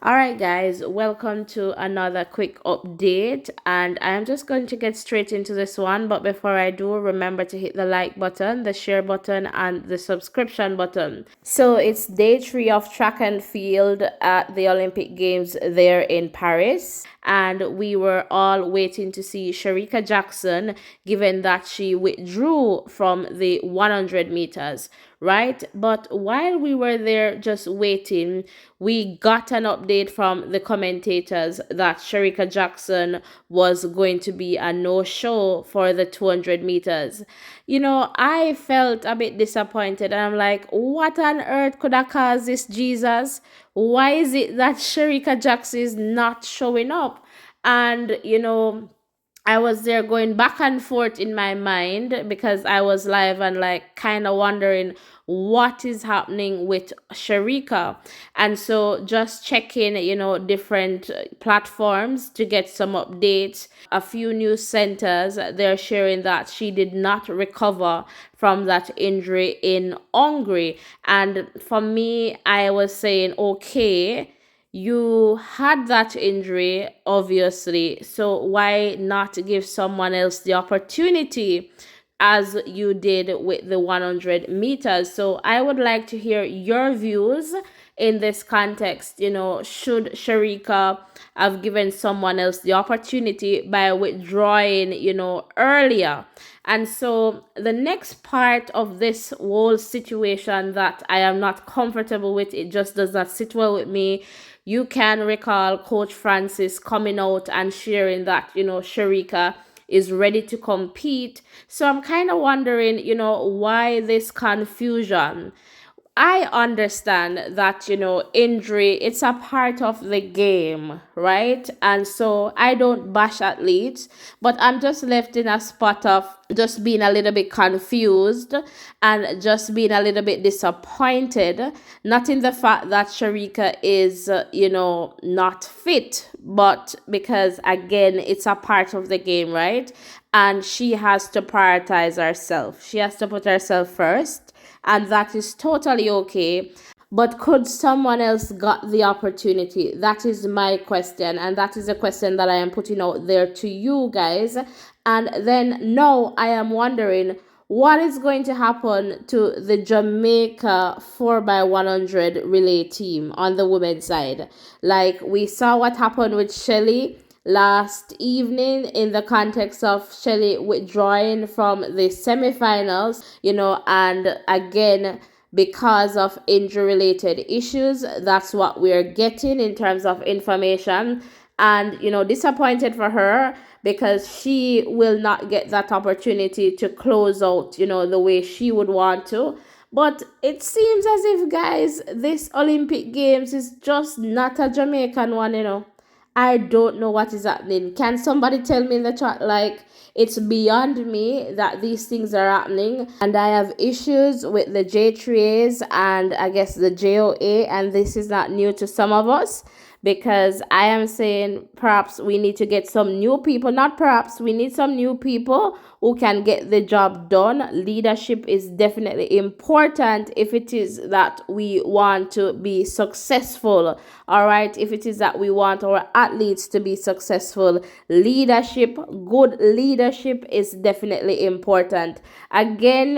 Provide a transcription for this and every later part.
All right, guys, welcome to another quick update. And I'm just going to get straight into this one. But before I do, remember to hit the like button, the share button, and the subscription button. So it's day 3 of track and field at the Olympic Games there in Paris. And we were all waiting to see Shericka Jackson, given that she withdrew from the 100 meters, right? But while we were there just waiting, we got an update from the commentators that Shericka Jackson was going to be a no-show for the 200 meters. I felt a bit disappointed, and I'm like, what on earth could have caused this, Jesus? Why is it that Shericka Jackson is not showing up? And I was there going back and forth in my mind because I was live and like kind of wondering what is happening with Shericka. And so just checking, different platforms to get some updates. A few news centers, they're sharing that she did not recover from that injury in Hungary. And for me, I was saying, okay, you had that injury, obviously, so why not give someone else the opportunity as you did with the 100 meters? So I would like to hear your views in this context. Should Shericka have given someone else the opportunity by withdrawing, earlier? And so the next part of this whole situation that I am not comfortable with, it just does not sit well with me. You can recall Coach Francis coming out and sharing that, Shericka is ready to compete. So I'm kind of wondering, why this confusion? I understand that, injury, it's a part of the game, right? And so I don't bash athletes, but I'm just left in a spot of just being a little bit confused and just being a little bit disappointed. Not in the fact that Shericka is, not fit, but because, again, it's a part of the game, right? And she has to prioritize herself. She has to put herself first, and that is totally okay. But could someone else got the opportunity? That is my question, and that is a question that I am putting out there to you guys. And then now I am wondering what is going to happen to the Jamaica 4x100 relay team on the women's side. Like, we saw what happened with Shelly last evening in the context of Shelly withdrawing from the semifinals, and again, because of injury related issues, that's what we're getting in terms of information. And, disappointed for her because she will not get that opportunity to close out, the way she would want to. But it seems as if, guys, this Olympic Games is just not a Jamaican one. I don't know what is happening. Can somebody tell me in the chat? Like, it's beyond me that these things are happening. And I have issues with the J3As and I guess the JOA. And this is not new to some of us, because I am saying perhaps we need to get some new people. Not perhaps, we need some new people who can get the job done. Leadership is definitely important if it is that we want to be successful. All right, if it is that we want our athletes to be successful, leadership, good leadership is definitely important. Again,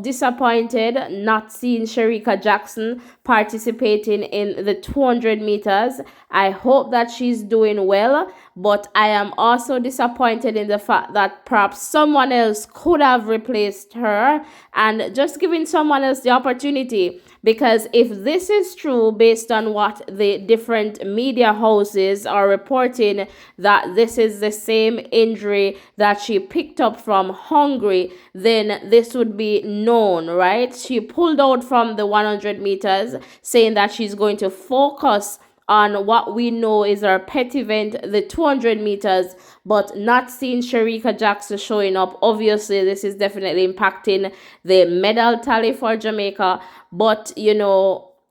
disappointed not seeing Shericka Jackson participating in the 200 meters. I hope that she's doing well, but I am also disappointed in the fact that perhaps someone else could have replaced her and just giving someone else the opportunity. Because if this is true, based on what the different media houses are reporting, that this is the same injury that she picked up from Hungary, then this would be known, right? She pulled out from the 100 meters, saying that she's going to focus on what we know is our pet event, the 200 meters, but not seeing Shericka Jackson showing up. Obviously, this is definitely impacting the medal tally for Jamaica. But,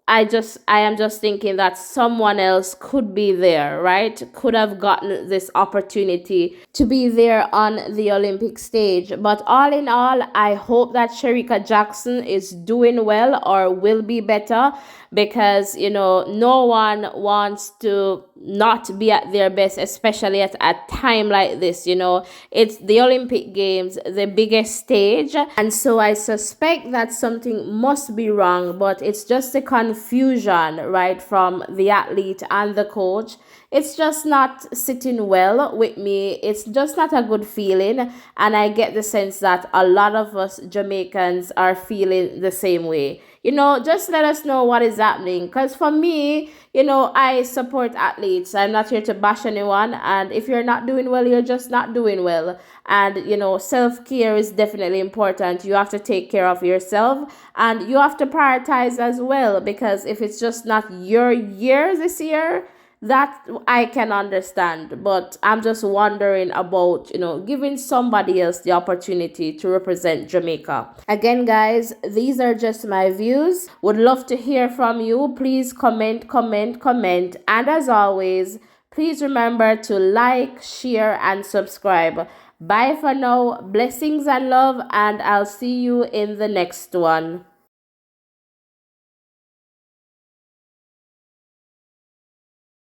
I am just thinking that someone else could be there, right? Could have gotten this opportunity to be there on the Olympic stage. But all in all, I hope that Shericka Jackson is doing well or will be better, because no one wants to not be at their best, especially at a time like this. It's the Olympic Games, the biggest stage, and so I suspect that something must be wrong, but it's just a confusion, right, from the athlete and the coach. It's just not sitting well with me. It's just not a good feeling, and I get the sense that a lot of us Jamaicans are feeling the same way. Just let us know what is happening. Because for me, I support athletes. I'm not here to bash anyone. And if you're not doing well, you're just not doing well. And, self care is definitely important. You have to take care of yourself and you have to prioritize as well. Because if it's just not your year this year, that I can understand, but I'm just wondering about, giving somebody else the opportunity to represent Jamaica. Again, guys, these are just my views. Would love to hear from you. Please comment, comment, comment. And as always, please remember to like, share, and subscribe. Bye for now. Blessings and love, and I'll see you in the next one.